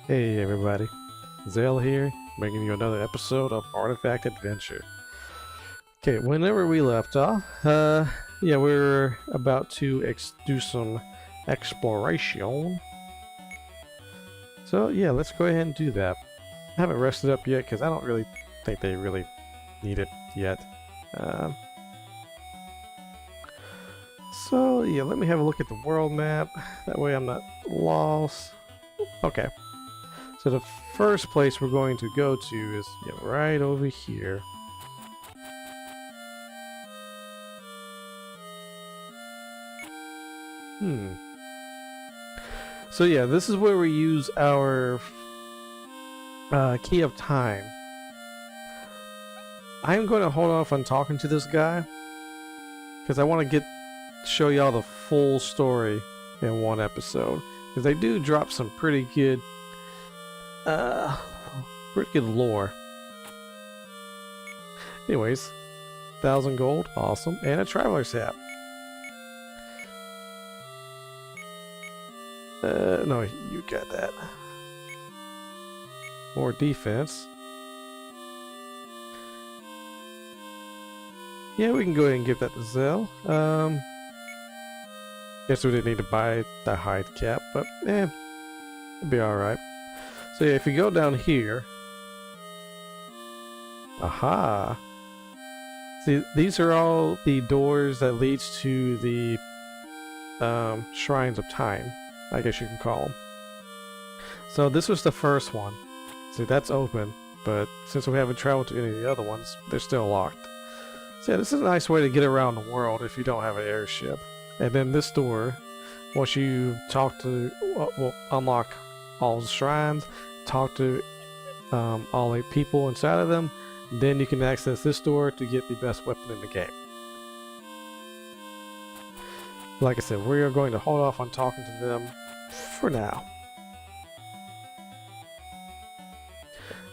Hey everybody, Zell here, bringing you another episode of Artifact Adventure. Okay, whenever we left off, yeah, we're about to do some exploration. So yeah, let's go ahead and do that. I haven't rested up yet because I don't really think they really need it yet. Um, so yeah, let me have a look at the world map. That way I'm not lost. Okay. So the first place we're going to go to is right over here. So yeah, this is where we use our key of time. I'm going to hold off on talking to this guy because I want to show y'all the full story in one episode. Because they do drop some pretty good lore. Anyways, 1,000 gold, awesome, and a traveler's hat. No, you got that. More defense. Yeah, we can go ahead and give that to Zell. Guess we didn't need to buy the hide cap, but it'd be alright. So yeah, if you go down here, aha! See, these are all the doors that leads to the shrines of time, I guess you can call them. So this was the first one. See, that's open, but since we haven't traveled to any of the other ones, they're still locked. So yeah, this is a nice way to get around the world if you don't have an airship. And then this door, once you talk to, well, unlock all the shrines, talk to all the people inside of them, then you can access this door to get the best weapon in the game. Like I said, we are going to hold off on talking to them for now.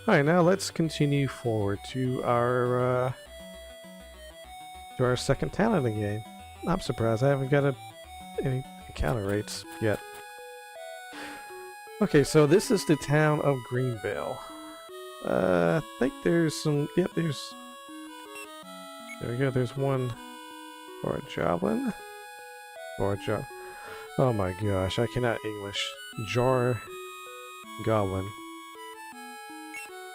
Alright, now let's continue forward to our second town in the game. I'm surprised I haven't got any encounter rates yet. Okay, so this is the town of Greenvale. I think there's some... Yep, there's... There we go, there's one for a Joblin. Or a job. Oh my gosh, I cannot English. Jar Goblin.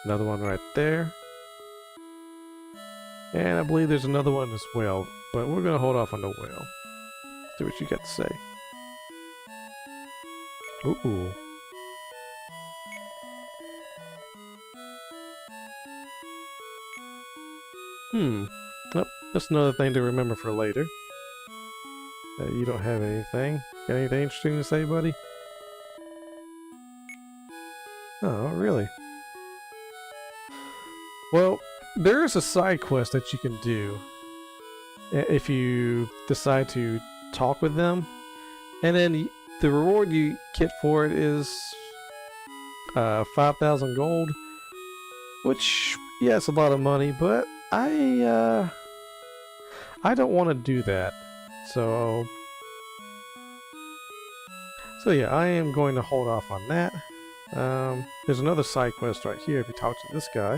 Another one right there. And I believe there's another one as well, but we're gonna hold off on the whale. See what you got to say. Ooh. Oh, that's another thing to remember for later. You don't have anything. Got anything interesting to say, buddy? Oh, really? Well, there is a side quest that you can do if you decide to talk with them, and then the reward you get for it is 5,000 gold, which, yeah, it's a lot of money, but I don't want to do that. So yeah, I am going to hold off on that. There's another side quest right here if you talk to this guy.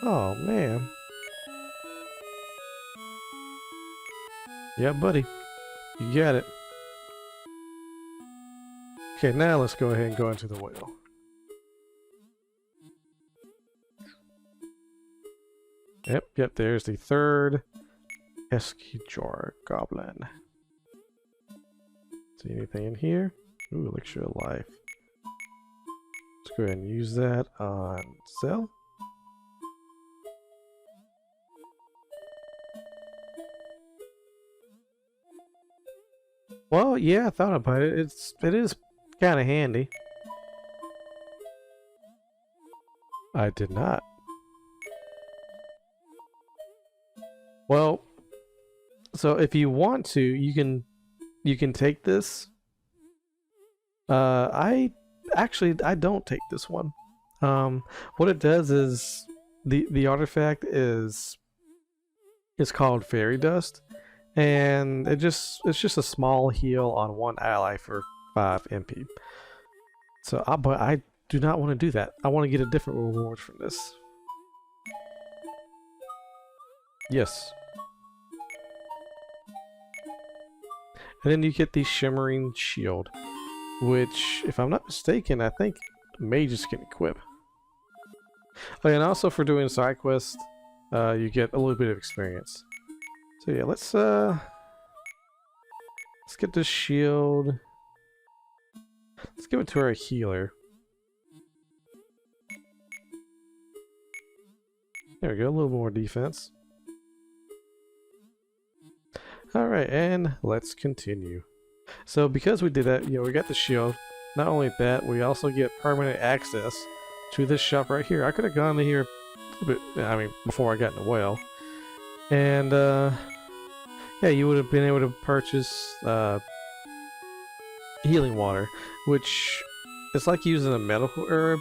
Oh, man. Yeah, buddy. You got it. Okay, now let's go ahead and go into the whale. Yep, there's the third pesky jar goblin. See anything in here? Ooh, elixir of life. Let's go ahead and use that on Zell. Well, yeah, I thought about it. It is kind of handy. I did not. Well, so if you want to, you can take this. I don't take this one. What it does is the artifact is called fairy dust, and it's just a small heal on one ally for 5 MP. So, but I do not want to do that. I want to get a different reward from this. Yes. And then you get the Shimmering Shield, which, if I'm not mistaken, I think mages can equip. Oh, and also for doing side quests, you get a little bit of experience. So yeah, let's get this shield. Let's give it to our healer. There we go, a little more defense. Alright, and let's continue. So because we did that, we got the shield. Not only that, we also get permanent access to this shop right here. I could have gone to here a bit, before I got in the whale. And, yeah, you would have been able to purchase healing water, which is like using a medical herb,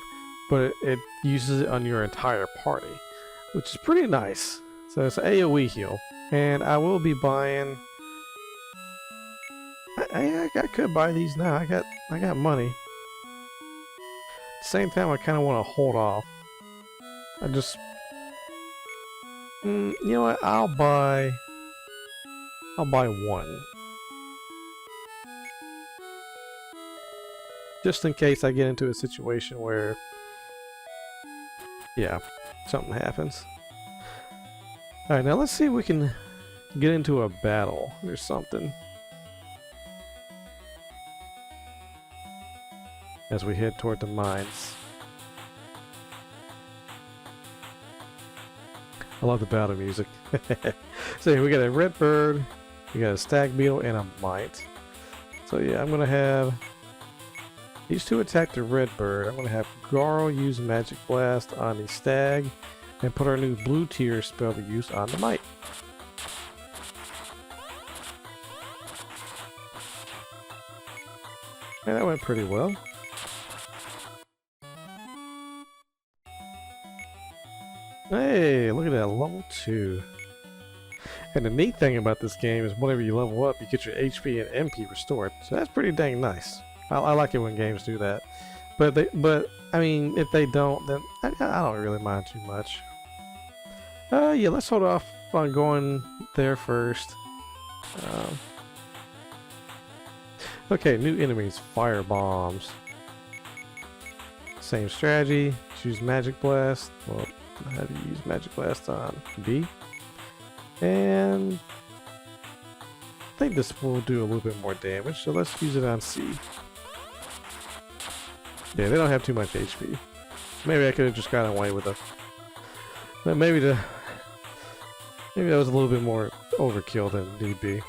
but it uses it on your entire party, which is pretty nice. So it's an AoE heal, and I will be buying. I could buy these now. I got money. At the same time, I kind of want to hold off. You know what? I'll buy one. Just in case I get into a situation where, yeah, something happens. Alright, now let's see if we can get into a battle or something. As we head toward the mines. I love the battle music. So we got a red bird, we got a stag beetle, and a mite. So yeah, I'm gonna have these two attack the red bird. I'm gonna have Garl use magic blast on the stag, and put our new blue tier spell to use on the mite. And that went pretty well. Hey, look at that, level 2. And the neat thing about this game is whenever you level up, you get your HP and MP restored. So that's pretty dang nice. I like it when games do that. But I mean, if they don't, then I don't really mind too much. Yeah, let's hold off on going there first. Okay, new enemies, fire bombs. Same strategy, choose magic blast. Well, how do you use magic blast on B? And I think this will do a little bit more damage, so let's use it on C. Yeah, they don't have too much HP. Maybe I could have just gotten away with it. But maybe that was a little bit more overkill than need be.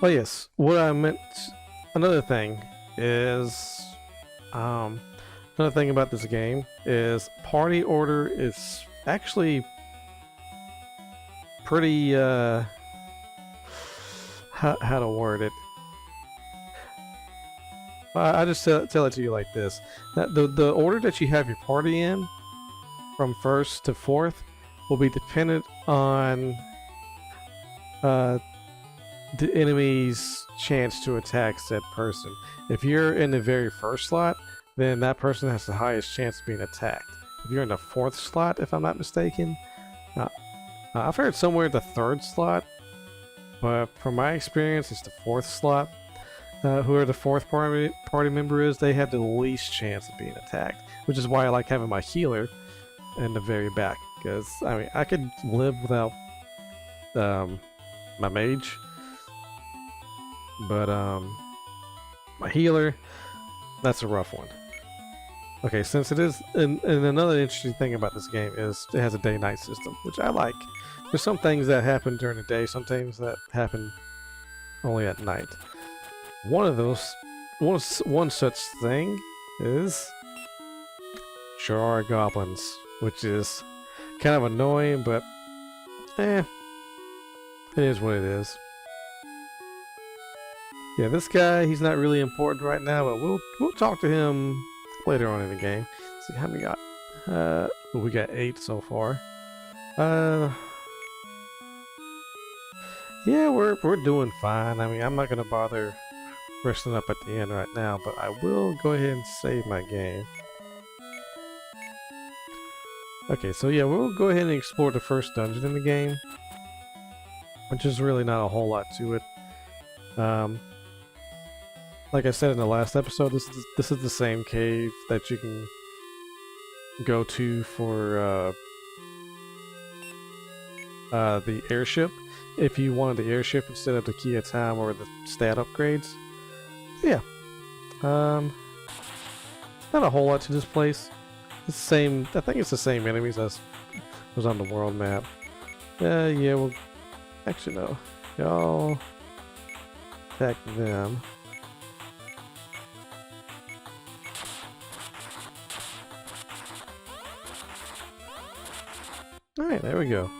Oh yes, what I meant. Another thing is, another thing about this game is party order is actually pretty. How to word it? I just tell it to you like this: that the order that you have your party in, from first to fourth, will be dependent on the enemy's chance to attack said person. If you're in the very first slot, then that person has the highest chance of being attacked. If you're in the fourth slot, if I'm not mistaken, I've heard somewhere the third slot, but from my experience, it's the fourth slot. Whoever the fourth party member is, they have the least chance of being attacked, which is why I like having my healer in the very back, because I mean I could live without my mage, but my healer, that's a rough one. Okay, since it is, and another interesting thing about this game is it has a day-night system, which I like. There's some things that happen during the day, some things that happen only at night. One of those, one such thing is Jar Goblins, which is kind of annoying, but it is what it is. Yeah, this guy, he's not really important right now, but we'll talk to him later on in the game. Let's see how we got. We got 8 so far. Yeah, we're doing fine. I mean, I'm not gonna bother resting up at the end right now, but I will go ahead and save my game. Okay, so yeah, we'll go ahead and explore the first dungeon in the game, which is really not a whole lot to it. Like I said in the last episode, this is the same cave that you can go to for the airship if you wanted the airship instead of the key of time or the stat upgrades. Yeah, not a whole lot to this place. It's the same. I think it's the same enemies as was on the world map. Yeah. Well, actually no. Y'all attack them. Alright, there we go.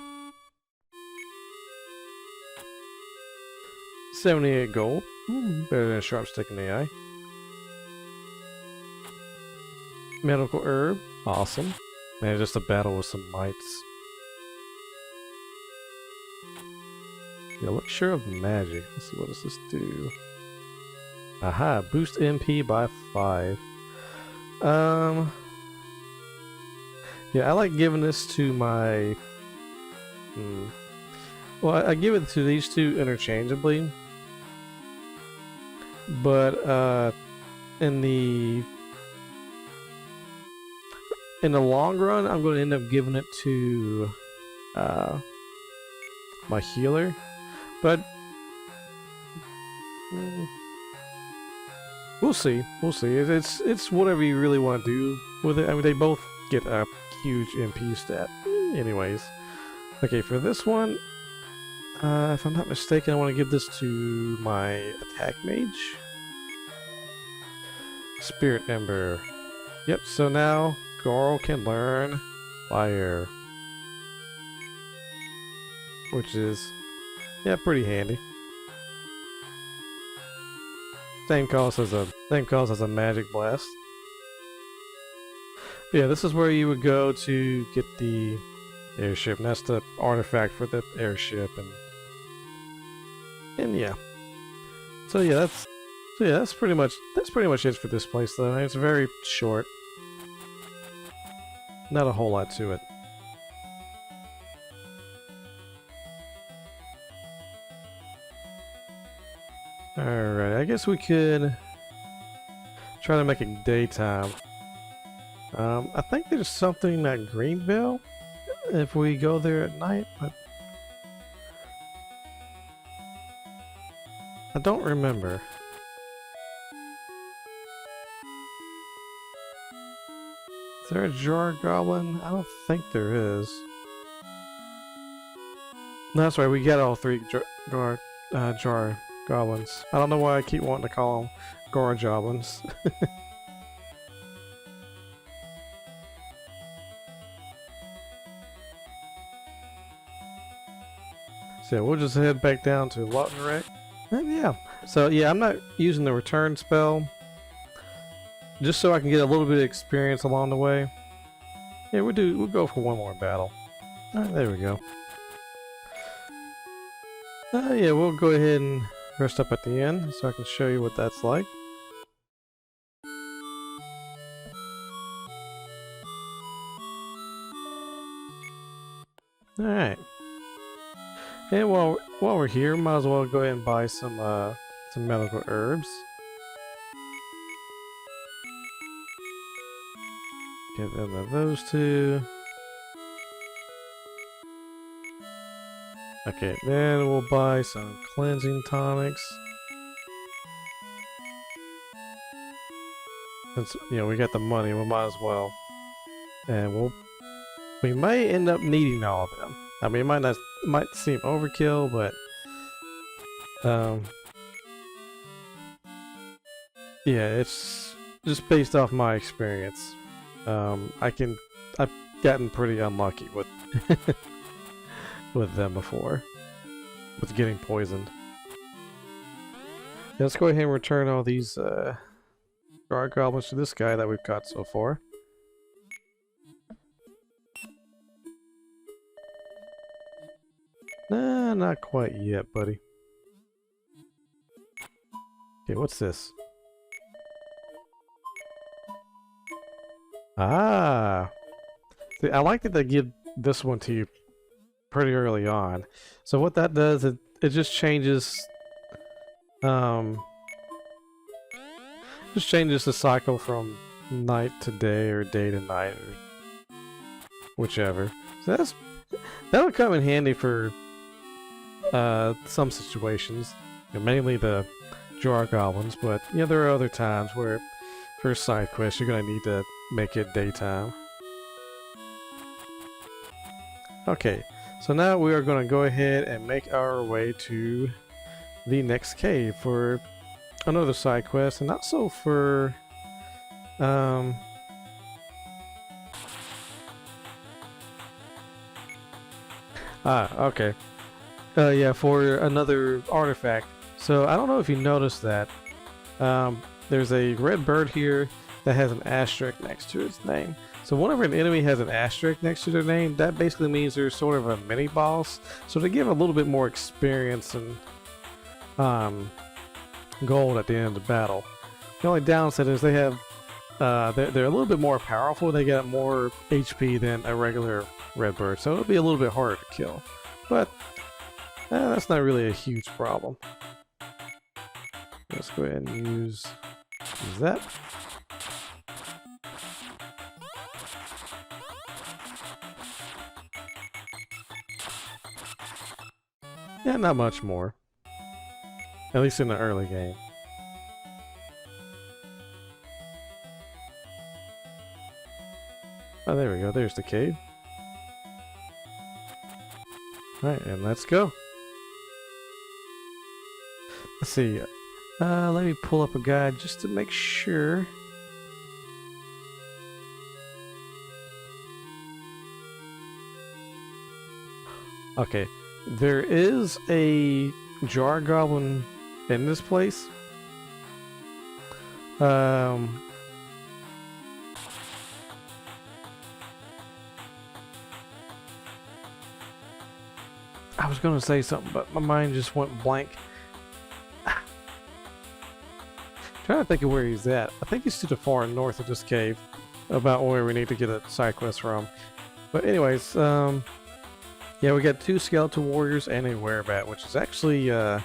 78 gold. Better than a sharp stick in the eye. Medical herb. Awesome. Man, just a battle with some mites. Elixir of magic. Let's see, what does this do? Aha, boost MP by 5. Yeah, I like giving this to my... Well, I give it to these two interchangeably. But, in the long run, I'm going to end up giving it to, my healer. But... we'll see. We'll see. It's whatever you really want to do with it. I mean, they both get a huge MP stat. Anyways. Okay, for this one, if I'm not mistaken, I want to give this to my attack mage. Spirit Ember. Yep, so now Goro can learn Fire. Which is, yeah, pretty handy. Same cost as a Magic Blast. Yeah, this is where you would go to get the airship, and that's the artifact for the airship, and yeah. So yeah, that's pretty much it for this place though. It's very short. Not a whole lot to it. Alright, I guess we could try to make it daytime. I think there's something at Greenvale if we go there at night, but I don't remember. Is there a jar goblin? I don't think there is. No, that's right, we got all 3 jar goblins. I don't know why I keep wanting to call them Gar Goblins. So we'll just head back down to Lawton Wreck. Yeah. So yeah, I'm not using the return spell. Just so I can get a little bit of experience along the way. Yeah, we'll go for one more battle. Alright, there we go. Yeah, we'll go ahead and rest up at the end so I can show you what that's like. Alright. And while we're here, might as well go ahead and buy some medical herbs. Get rid of those 2. Okay, then we'll buy some cleansing tonics. Since, you know, we got the money, we might as well. And we may end up needing all of them. I mean, it might seem overkill, but yeah, it's just based off my experience. I've gotten pretty unlucky with with them before, with getting poisoned. Yeah, let's go ahead and return all these guard goblins to this guy that we've caught so far. Nah, not quite yet, buddy. Okay, what's this? Ah! See, I like that they give this one to you pretty early on. So what that does, it just changes, just changes the cycle from night to day or day to night or whichever. So that'll come in handy for some situations, mainly the jar goblins. But yeah, there are other times where for side quests you're gonna need to make it daytime. Okay, so now we are going to go ahead and make our way to the next cave for another side quest, and also for okay. Yeah, for another artifact. So I don't know if you noticed that. There's a red bird here that has an asterisk next to its name. So whenever an enemy has an asterisk next to their name, that basically means they're sort of a mini boss. So to give a little bit more experience and gold at the end of the battle. The only downside is they have they're a little bit more powerful. They get more HP than a regular red bird, so it'll be a little bit harder to kill. But that's not really a huge problem. Let's go ahead and use that. Yeah, not much more. At least in the early game. Oh, there we go. There's the cave. Alright, and let's go. Let's see. Let me pull up a guide just to make sure. Okay. There is a jar goblin in this place. I was gonna say something, but my mind just went blank. Trying to think of where he's at. I think he's to the far north of this cave, about where we need to get a side quest from. But anyways, yeah, we got 2 skeleton warriors and a werebat, which is actually kind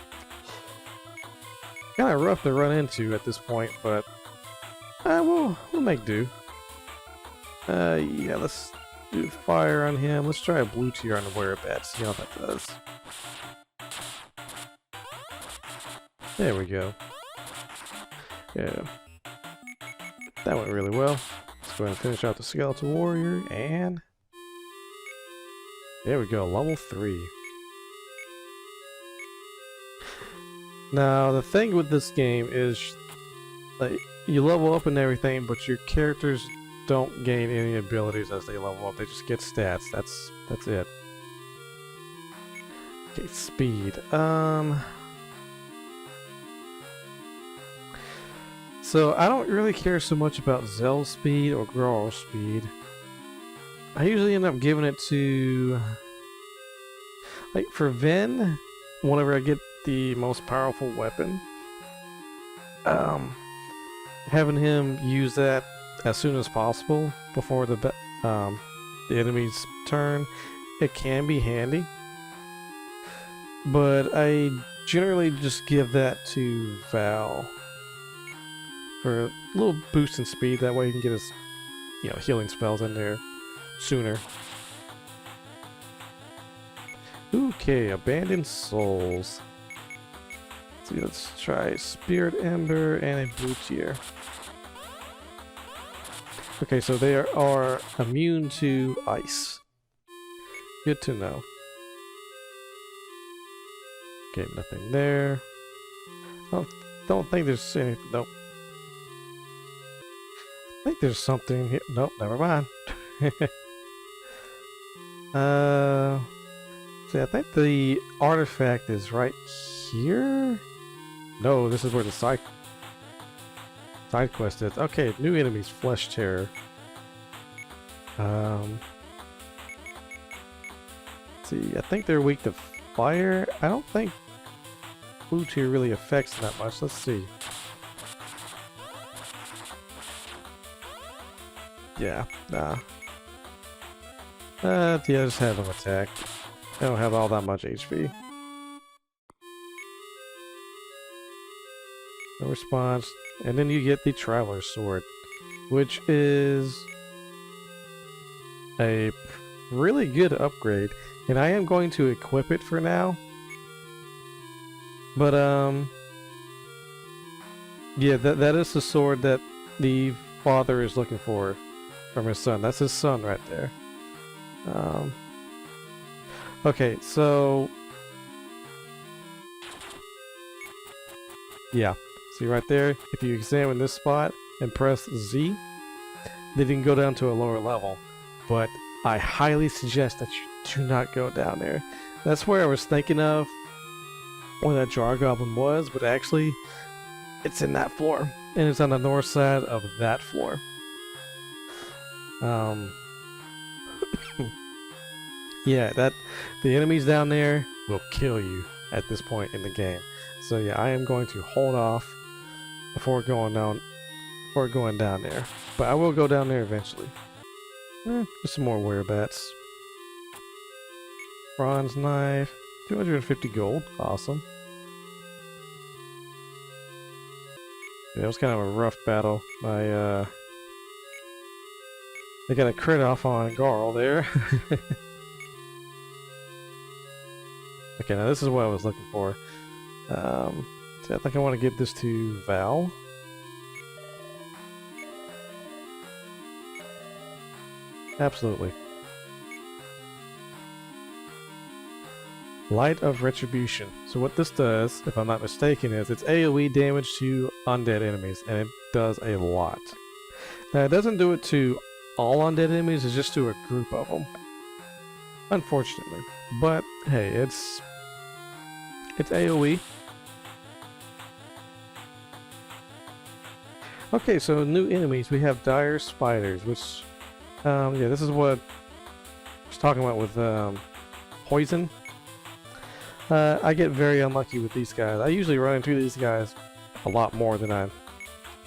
of rough to run into at this point, but we'll make do. Yeah, let's do fire on him. Let's try a blue tier on the werebat, see how that does. There we go. Yeah, that went really well. Let's go ahead and finish out the skeleton warrior, and there we go, level 3. Now, the thing with this game is, like, you level up and everything, but your characters don't gain any abilities as they level up. They just get stats. That's it. Okay, speed. So I don't really care so much about Zel's speed or Growl's speed. I usually end up giving it to, like, for Ven, whenever I get the most powerful weapon, having him use that as soon as possible before the enemy's turn, it can be handy. But I generally just give that to Val for a little boost in speed. That way he can get his, healing spells in there sooner. Okay, Abandoned Souls. Let's try Spirit Ember and a blue tier. Okay, so they are immune to ice. Good to know. Okay, nothing there. Don't think there's anything. Nope. I think there's something here. Nope, never mind. See, I think the artifact is right here. No, this is where the side quest is. Okay, new enemies, Flesh Terror. Let's see, I think they're weak to fire, I don't think P.2 really affects that much. Let's see. Yeah, nah. Yeah, just have them attack. They don't have all that much HP. No response. And then you get the Traveler's Sword, which is a really good upgrade. And I am going to equip it for now. But, yeah, that is the sword that the father is looking for from his son. That's his son right there. Okay, so... yeah, see right there, if you examine this spot and press Z, then you can go down to a lower level. But I highly suggest that you do not go down there. That's where I was thinking of where that jar goblin was, but actually it's in that floor, and it's on the north side of that floor. Yeah, the enemies down there will kill you at this point in the game. So yeah, I am going to hold off before going down there. But I will go down there eventually. Just some more werebats. Bronze knife, 250 gold, awesome. Yeah, it was kind of a rough battle. They got a crit off on Garl there. Okay, now this is what I was looking for. So I think I want to give this to Val. Absolutely. Light of Retribution. So what this does, if I'm not mistaken, is it's AoE damage to undead enemies, and it does a lot. Now it doesn't do it to all undead enemies, it's just to a group of them. Unfortunately. But hey, it's AoE. Okay, so new enemies. We have dire spiders, which yeah, this is what I was talking about with poison. I get very unlucky with these guys. I usually run into these guys a lot more than I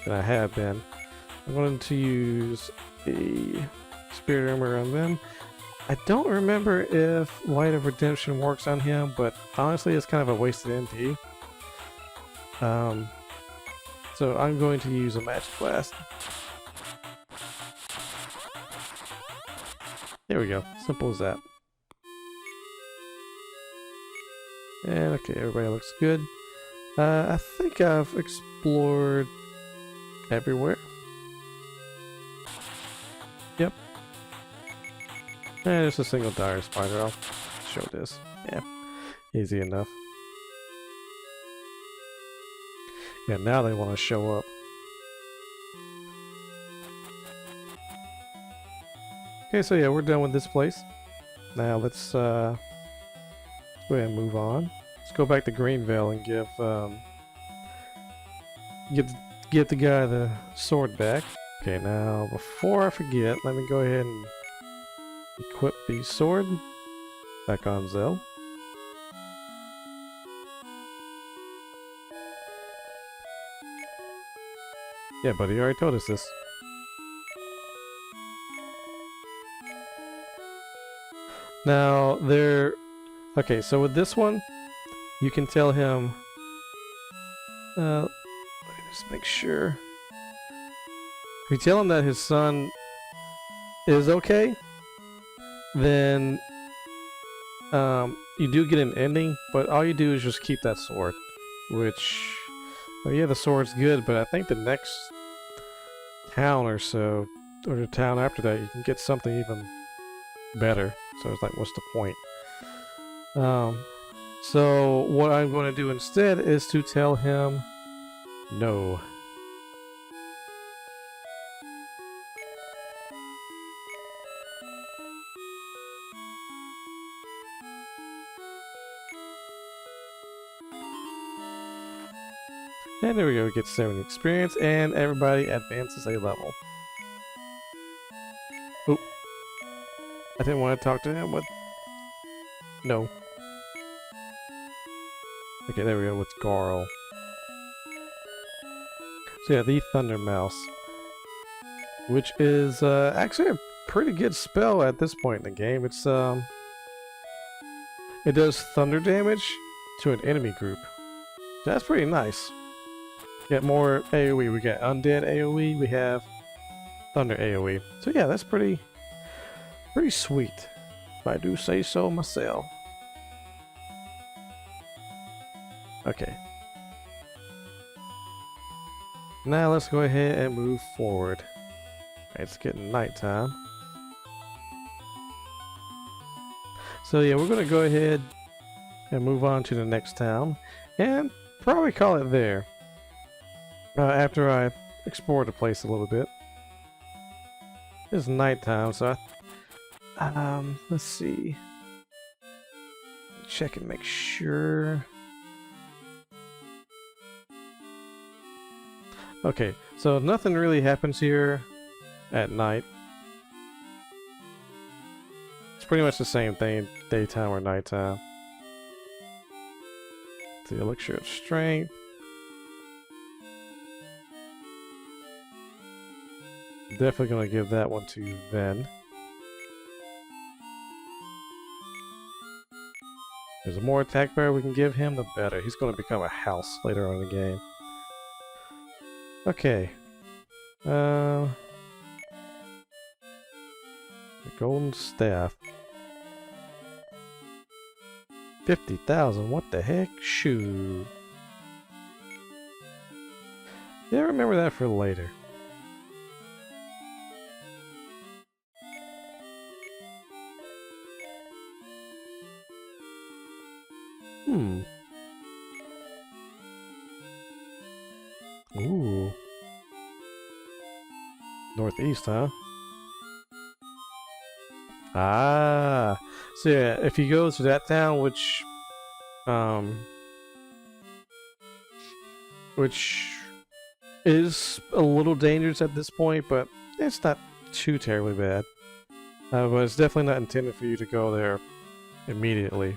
have been. I'm going to use a spirit armor on them. I don't remember if Light of Redemption works on him, but honestly it's kind of a wasted MP. So I'm going to use a Magic Blast. There we go. Simple as that. And okay, everybody looks good. I think I've explored everywhere. Yep. And there's a single dire spider. I'll show this. Yeah, easy enough. Yeah, now they want to show up. Okay, so yeah, we're done with this place. Now let's go ahead and move on. Let's go back to Greenvale and give the guy the sword back. Okay, now before I forget, let me go ahead and equip the sword back on Zell. Yeah, buddy, you already told us this. Now, okay, so with this one, you can tell him, let me just make sure. If you tell him that his son is okay, then you do get an ending, but all you do is just keep that sword, which, well, yeah, the sword's good, but I think the next town or so, or the town after that, you can get something even better. So it's like, what's the point? So what I'm going to do instead is to tell him no. And there we go, we get 70 experience, and everybody advances a level. Oop. I didn't want to talk to him with... No. Okay, there we go with Garl. So yeah, the Thunder Mouse, which is actually a pretty good spell at this point in the game. It's it does thunder damage to an enemy group. That's pretty nice. Get more AoE. We got undead AoE. We have thunder AoE. So yeah, that's pretty sweet, if I do say so myself. Okay. Now let's go ahead and move forward. It's getting nighttime. So yeah, we're going to go ahead and move on to the next town and probably call it there after I explore the place a little bit. It's nighttime, so let's see. Check and make sure. Okay, so nothing really happens here at night. It's pretty much the same thing, daytime or nighttime. The elixir of strength. Definitely gonna give that one to Ven. There's more attack power we can give him, the better. He's gonna become a house later on in the game. Okay. The golden staff. 50,000, what the heck? Shoo. Yeah, remember that for later. Ooh. Northeast, huh? Ah. So yeah, if you go to that town, which is a little dangerous at this point, but it's not too terribly bad. But it's definitely not intended for you to go there immediately.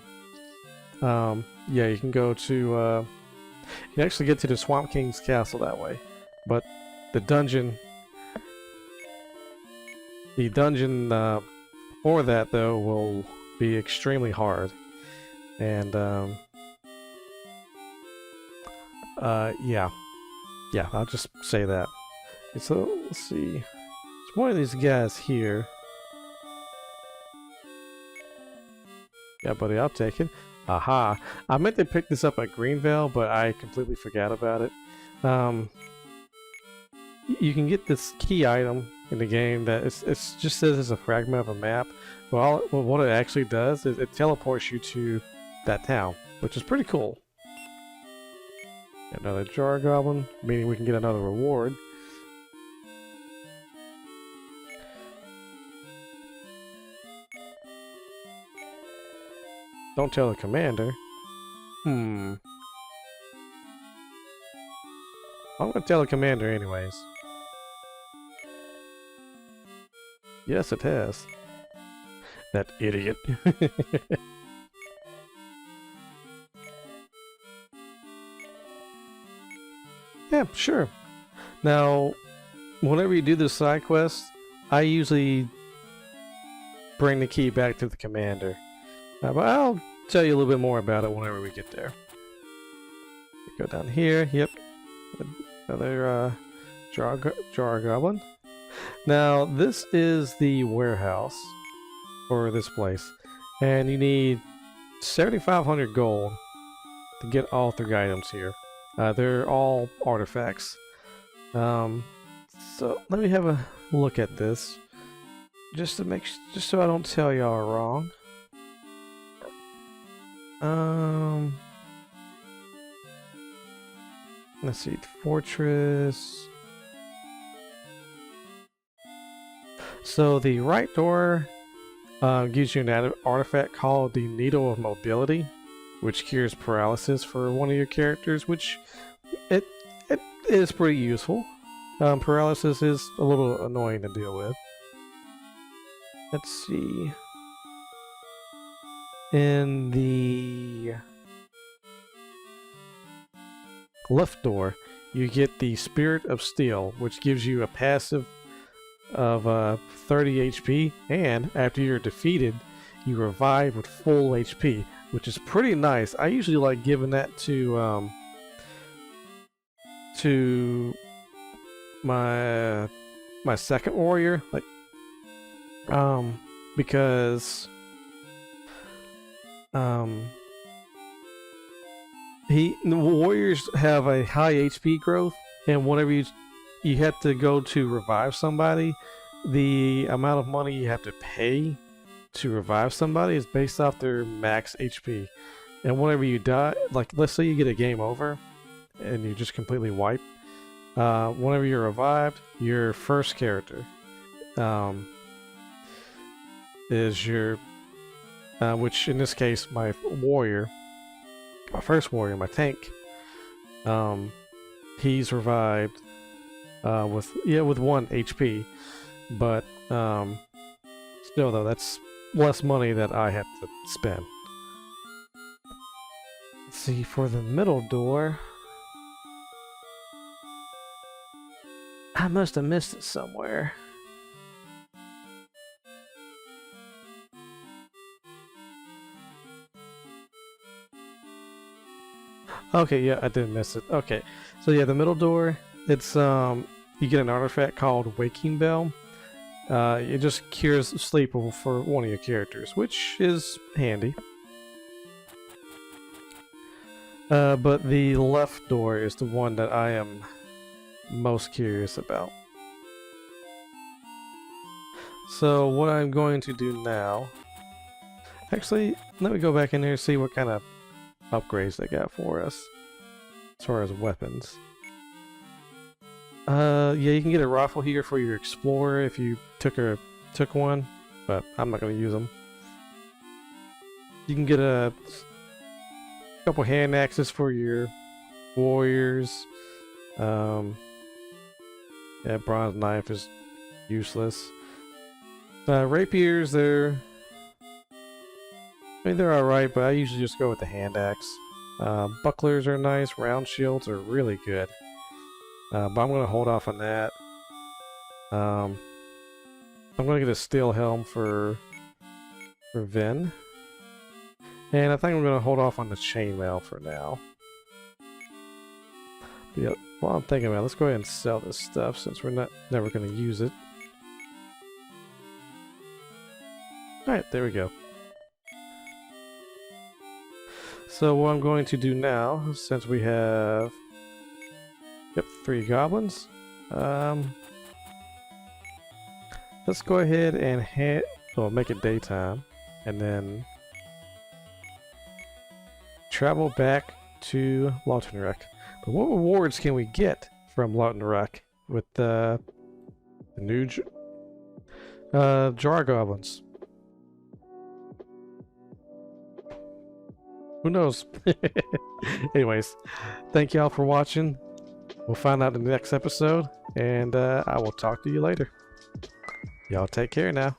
Yeah, you can go to, you can actually get to the Swamp King's castle that way, but the dungeon for that though will be extremely hard, and yeah, I'll just say that. So let's see, it's one of these guys here. Yeah, buddy, I'll take it. Aha! I meant to pick this up at Greenvale, but I completely forgot about it. You can get this key item in the game that it's just says it's a fragment of a map. Well, what it actually does is it teleports you to that town, which is pretty cool. Another jar goblin, meaning we can get another reward. Don't tell the commander. I'm gonna tell the commander anyways. Yes, it has. That idiot. Yeah, sure. Now, whenever you do the side quest, I usually bring the key back to the commander. But I'll tell you a little bit more about it whenever we get there. Go down here. Yep. Another jar goblin. Now, this is the warehouse for this place. And you need 7,500 gold to get all 3 items here. They're all artifacts. So let me have a look at this, just so I don't tell y'all wrong. Let's see, fortress. So the right door gives you an artifact called the Needle of Mobility, which cures paralysis for one of your characters, which it is pretty useful. Paralysis is a little annoying to deal with. Let's see. In the left door, you get the Spirit of Steel, which gives you a passive of 30 HP, and after you're defeated, you revive with full HP, which is pretty nice. I usually like giving that to my second warrior, like because the warriors have a high HP growth, and whenever you have to go to revive somebody, the amount of money you have to pay to revive somebody is based off their max HP. And whenever you die, like let's say you get a game over and you just completely wipe, whenever you're revived, your first character is your which in this case my first warrior, my tank, he's revived with 1 HP, but still though, that's less money that I have to spend. Let's see, for the middle door, I must have missed it somewhere. Okay, yeah, I did miss it. Okay, so yeah, the middle door, it's you get an artifact called Waking Bell. It just cures sleep for one of your characters, which is handy. But the left door is the one that I am most curious about. So what I'm going to do now, actually, let me go back in there and see what kind of upgrades they got for us as far as weapons. Yeah, you can get a rifle here for your explorer if you took one, but I'm not going to use them. You can get a couple hand axes for your warriors. Yeah, bronze knife is useless. Rapiers, they're alright, but I usually just go with the hand axe. Bucklers are nice, round shields are really good. But I'm going to hold off on that. I'm going to get a steel helm for Vin. And I think I'm going to hold off on the chainmail for now. But yeah, while I'm thinking about it, let's go ahead and sell this stuff since we're never going to use it. Alright, there we go. So what I'm going to do now, since we have 3 goblins, let's go ahead and make it daytime, and then travel back to Lautenreich. But what rewards can we get from Lautenreich with the new jar goblins? Who knows? Anyways, thank y'all for watching. We'll find out in the next episode, and I will talk to you later. Y'all take care now.